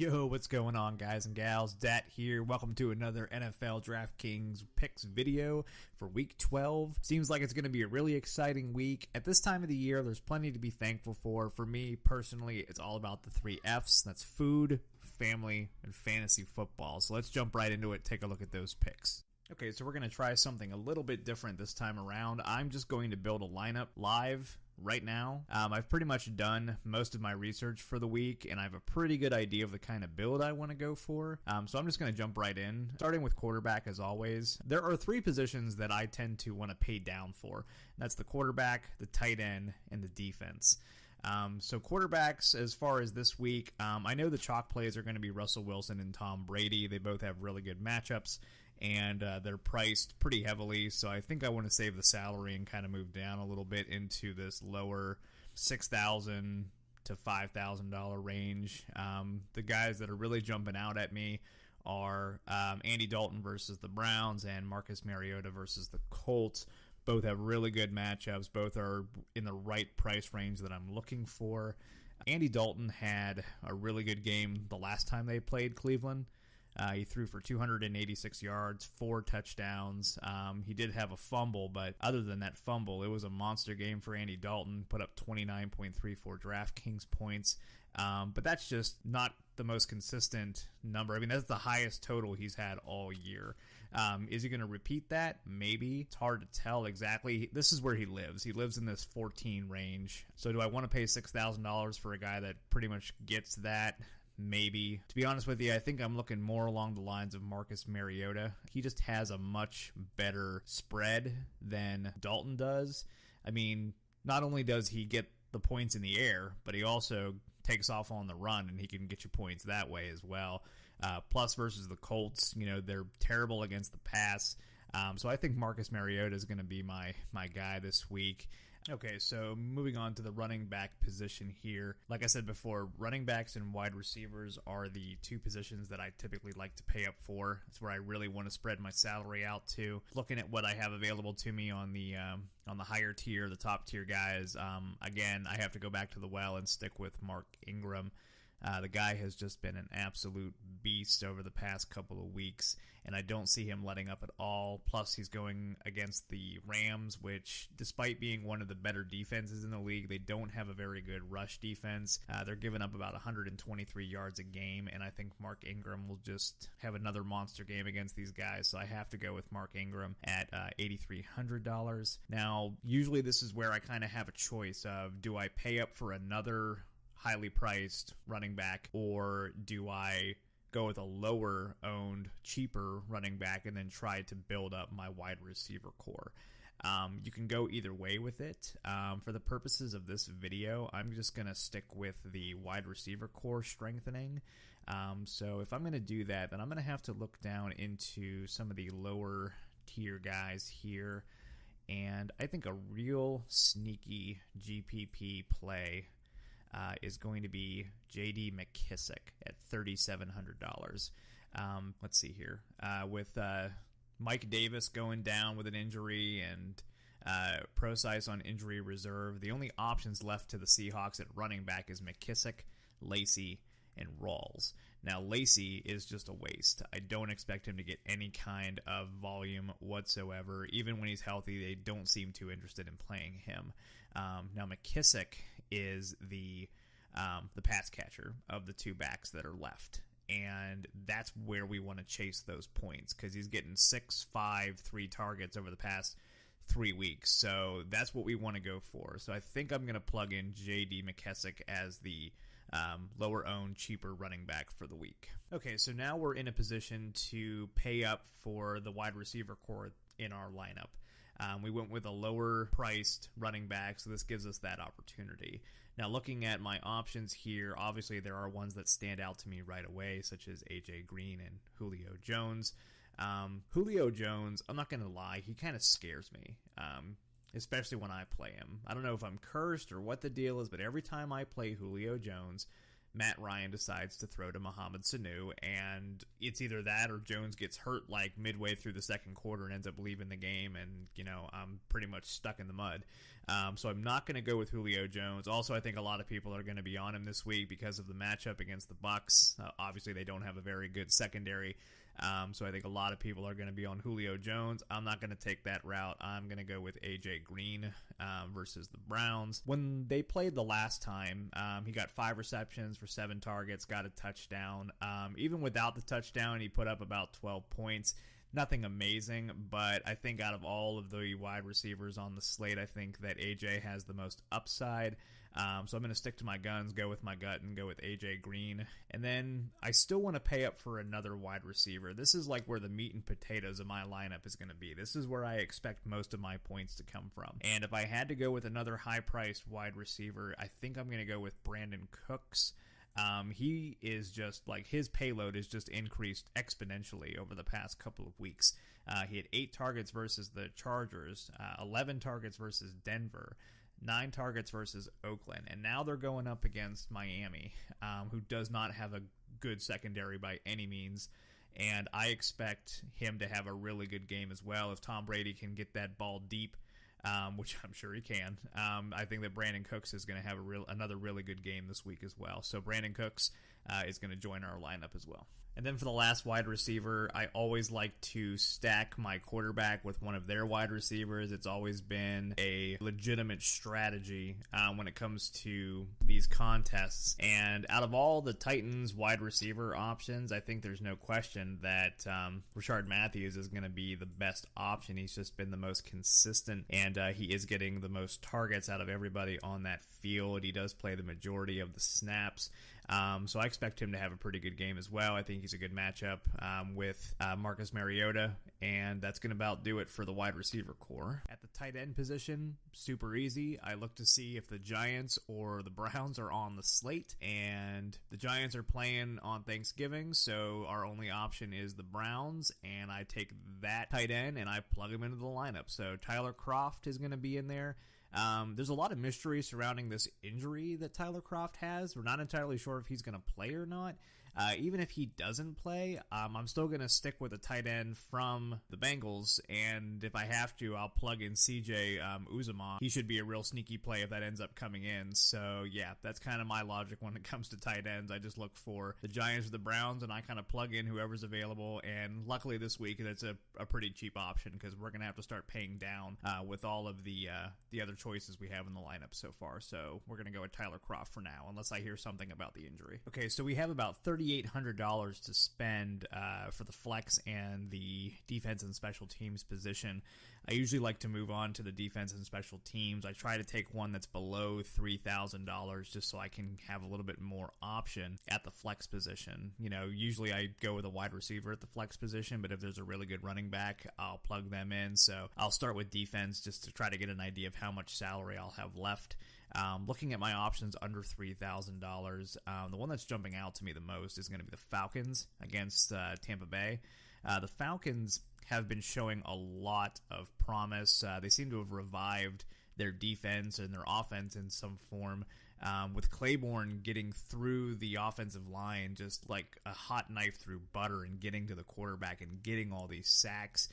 Yo, what's going on, guys and gals? Dat here. Welcome to another NFL DraftKings picks video for Week 12. Seems like it's going to be a really exciting week. At this time of the year, there's plenty to be thankful for. For me, personally, it's all about the 3 Fs. That's food, family, and fantasy football. So let's jump right into it, take a look at those picks. Okay, so we're going to try something a little bit different this time around. I'm just going to build a lineup live right now. I've pretty much done most of my research for the week, and I have a pretty good idea of the kind of build I want to go for. So I'm just going to jump right in, starting with quarterback as always. There are 3 positions that I tend to want to pay down for. And that's the quarterback, the tight end, and the defense. So quarterbacks, as far as this week, I know the chalk plays are going to be Russell Wilson and Tom Brady. They both have really good matchups, and they're priced pretty heavily, so I think I want to save the salary and kind of move down a little bit into this lower $6,000 to $5,000 range. The guys that are really jumping out at me are Andy Dalton versus the Browns and Marcus Mariota versus the Colts. Both have really good matchups. Both are in the right price range that I'm looking for. Andy Dalton had a really good game the last time they played Cleveland. He threw for 286 yards, 4 touchdowns. He did have a fumble, but other than that fumble, it was a monster game for Andy Dalton. Put up 29.34 DraftKings points. But that's just not the most consistent number. I mean, that's the highest total he's had all year. Is he going to repeat that? Maybe. It's hard to tell exactly. This is where he lives. He lives in this 14 range. So do I want to pay $6,000 for a guy that pretty much gets that? Maybe. To be honest with you, I think I'm looking more along the lines of Marcus Mariota. He just has a much better spread than Dalton does. I mean, not only does he get the points in the air, but he also takes off on the run, and he can get you points that way as well. Plus versus the Colts, they're terrible against the pass. So I think Marcus Mariota is going to be my guy this week. Okay, so moving on to the running back position here. Like I said before, running backs and wide receivers are the 2 positions that I typically like to pay up for. It's where I really want to spread my salary out to. Looking at what I have available to me on the higher tier, the top tier guys, again, I have to go back to the well and stick with Mark Ingram. The guy has just been an absolute beast over the past couple of weeks, and I don't see him letting up at all. Plus, he's going against the Rams, which, despite being one of the better defenses in the league, they don't have a very good rush defense. They're giving up about 123 yards a game, and I think Mark Ingram will just have another monster game against these guys, so I have to go with Mark Ingram at $8,300. Now, usually this is where I kind of have a choice of, do I pay up for another highly priced running back, or do I go with a lower owned, cheaper running back and then try to build up my wide receiver core? You can go either way with it. For the purposes of this video, I'm just going to stick with the wide receiver core strengthening. So if I'm going to do that, then I'm going to have to look down into some of the lower tier guys here. And I think a real sneaky GPP play is going to be J.D. McKissic at $3,700. Let's see here. With Mike Davis going down with an injury and Procise on injury reserve, the only options left to the Seahawks at running back is McKissic, Lacey, and Rawls. Now, Lacey is just a waste. I don't expect him to get any kind of volume whatsoever. Even when he's healthy, they don't seem too interested in playing him. Now, McKissic is the pass catcher of the 2 backs that are left, and that's where we want to chase those points, because he's getting 6, 5, 3 targets over the past 3 weeks, so that's what we want to go for. So I think I'm going to plug in J.D. McKissic as the lower owned, cheaper running back for the week. Okay, so now we're in a position to pay up for the wide receiver core in our lineup. We went with a lower priced running back, so this gives us that opportunity. Now, looking at my options here, obviously there are ones that stand out to me right away, such as AJ Green and Julio Jones. Julio Jones, I'm not going to lie, he kind of scares me, especially when I play him. I don't know if I'm cursed or what the deal is, but every time I play Julio Jones, Matt Ryan decides to throw to Mohamed Sanu, and it's either that or Jones gets hurt like midway through the second quarter and ends up leaving the game, and, I'm pretty much stuck in the mud. So I'm not going to go with Julio Jones. Also, I think a lot of people are going to be on him this week because of the matchup against the Bucs. Obviously, they don't have a very good secondary. So I think a lot of people are going to be on Julio Jones. I'm not going to take that route. I'm going to go with A.J. Green versus the Browns. When they played the last time, he got 5 receptions for 7 targets, got a touchdown. Even without the touchdown, he put up about 12 points. Nothing amazing, but I think out of all of the wide receivers on the slate, I think that AJ has the most upside. So I'm going to stick to my guns, go with my gut, and go with AJ Green. And then I still want to pay up for another wide receiver. This is like where the meat and potatoes of my lineup is going to be. This is where I expect most of my points to come from. And if I had to go with another high-priced wide receiver, I think I'm going to go with Brandon Cooks. He is just like, his payload is just increased exponentially over the past couple of weeks. He had 8 targets versus the Chargers, 11 targets versus Denver, 9 targets versus Oakland, and now they're going up against Miami, who does not have a good secondary by any means. And I expect him to have a really good game as well. If Tom Brady can get that ball deep, which I'm sure he can, I think that Brandon Cooks is going to have another really good game this week as well. So Brandon Cooks is going to join our lineup as well. And then for the last wide receiver, I always like to stack my quarterback with one of their wide receivers. It's always been a legitimate strategy when it comes to these contests. And out of all the Titans wide receiver options, I think there's no question that Rashard Matthews is going to be the best option. He's just been the most consistent, and he is getting the most targets out of everybody on that field. He does play the majority of the snaps. So I expect him to have a pretty good game as well. I think he's a good matchup with Marcus Mariota, and that's going to about do it for the wide receiver core. At the tight end position, super easy. I look to see if the Giants or the Browns are on the slate, and the Giants are playing on Thanksgiving, so our only option is the Browns, and I take that tight end and I plug him into the lineup. So Tyler Kroft is going to be in there. There's a lot of mystery surrounding this injury that Tyler Kroft has. We're not entirely sure if he's going to play or not. Even if he doesn't play, I'm still going to stick with a tight end from the Bengals, and if I have to, I'll plug in CJ Uzomah. He should be a real sneaky play if that ends up coming in. So, yeah, that's kind of my logic when it comes to tight ends. I just look for the Giants or the Browns, and I kind of plug in whoever's available, and luckily this week, that's a pretty cheap option because we're going to have to start paying down with all of the other choices we have in the lineup so far. So we're going to go with Tyler Kroft for now, unless I hear something about the injury. Okay, so we have about $3,800 to spend for the flex and the defense and special teams position. I usually like to move on to the defense and special teams. I try to take one that's below $3,000 just so I can have a little bit more option at the flex position. Usually I go with a wide receiver at the flex position, but if there's a really good running back, I'll plug them in. So I'll start with defense just to try to get an idea of how much salary I'll have left. Looking at my options under $3,000, the one that's jumping out to me the most is going to be the Falcons against Tampa Bay. The Falcons have been showing a lot of promise. They seem to have revived their defense and their offense in some form. With Claiborne getting through the offensive line just like a hot knife through butter and getting to the quarterback and getting all these sacks.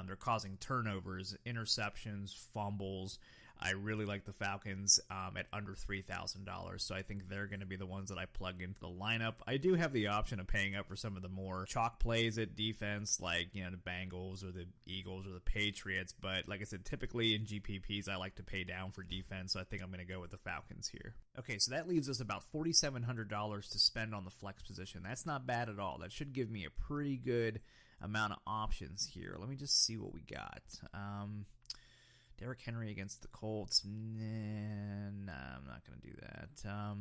They're causing turnovers, interceptions, fumbles. I really like the Falcons at under $3,000, so I think they're going to be the ones that I plug into the lineup. I do have the option of paying up for some of the more chalk plays at defense, like the Bengals or the Eagles or the Patriots, but like I said, typically in GPPs, I like to pay down for defense, so I think I'm going to go with the Falcons here. Okay, so that leaves us about $4,700 to spend on the flex position. That's not bad at all. That should give me a pretty good amount of options here. Let me just see what we got. Derrick Henry against the Colts. Nah, I'm not going to do that.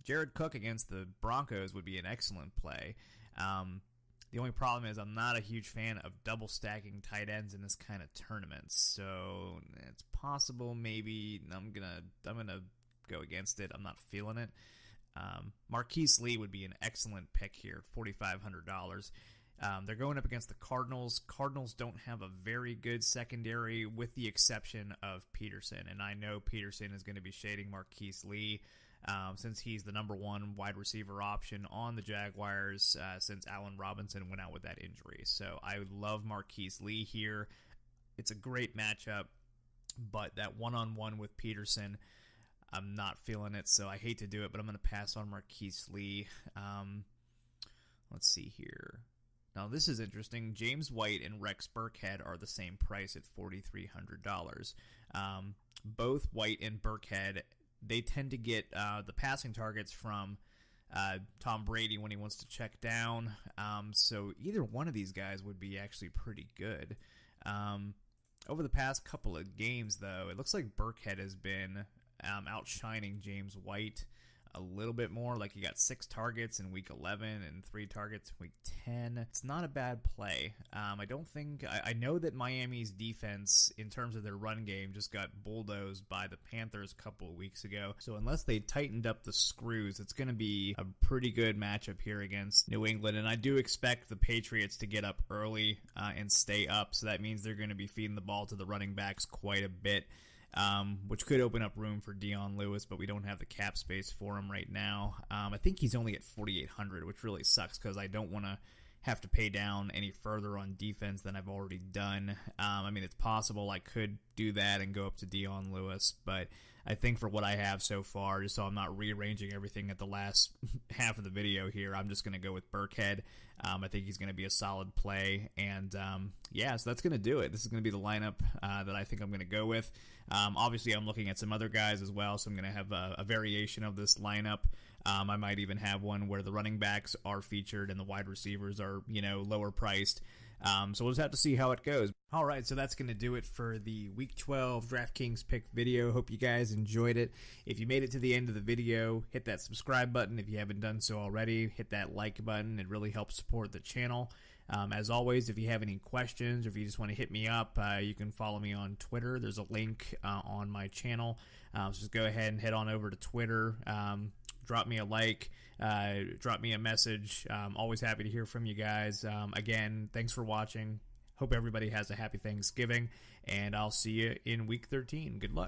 Jared Cook against the Broncos would be an excellent play. The only problem is I'm not a huge fan of double stacking tight ends in this kind of tournament. So it's possible maybe I'm gonna go against it. I'm not feeling it. Marquise Lee would be an excellent pick here at $4,500. They're going up against the Cardinals. Cardinals don't have a very good secondary with the exception of Peterson. And I know Peterson is going to be shading Marquise Lee. since he's the number one wide receiver option on the Jaguars since Allen Robinson went out with that injury. So I love Marquise Lee here. It's a great matchup, but that one-on-one with Peterson, I'm not feeling it, so I hate to do it, but I'm going to pass on Marquise Lee. Let's see here. Now, this is interesting. James White and Rex Burkhead are the same price at $4,300. Both White and Burkhead, they tend to get the passing targets from Tom Brady when he wants to check down. So either one of these guys would be actually pretty good. Over the past couple of games, though, it looks like Burkhead has been outshining James White a little bit more. Like, he got 6 targets in week 11 and 3 targets in week 10. It's not a bad play. I know that Miami's defense, in terms of their run game, just got bulldozed by the Panthers a couple of weeks ago. So unless they tightened up the screws, it's going to be a pretty good matchup here against New England. And I do expect the Patriots to get up early and stay up. So that means they're going to be feeding the ball to the running backs quite a bit. Which could open up room for Dion Lewis, but we don't have the cap space for him right now. I think he's only at $4,800, which really sucks because I don't want to have to pay down any further on defense than I've already done. I mean, it's possible I could do that and go up to Dion Lewis, but I think for what I have so far, just so I'm not rearranging everything at the last half of the video here, I'm just going to go with Burkhead. I think he's going to be a solid play, and so that's going to do it. This is going to be the lineup that I think I'm going to go with. Obviously, I'm looking at some other guys as well, so I'm going to have a variation of this lineup. I might even have one where the running backs are featured and the wide receivers are, lower priced. So we'll just have to see how it goes. All right, so that's going to do it for the Week 12 DraftKings pick video. Hope you guys enjoyed it. If you made it to the end of the video, hit that subscribe button. If you haven't done so already, hit that like button. It really helps support the channel. As always, if you have any questions or if you just want to hit me up, you can follow me on Twitter. There's a link on my channel. So just go ahead and head on over to Twitter. Drop me a like, drop me a message. Always happy to hear from you guys. Again, thanks for watching. Hope everybody has a happy Thanksgiving, and I'll see you in Week 13. Good luck.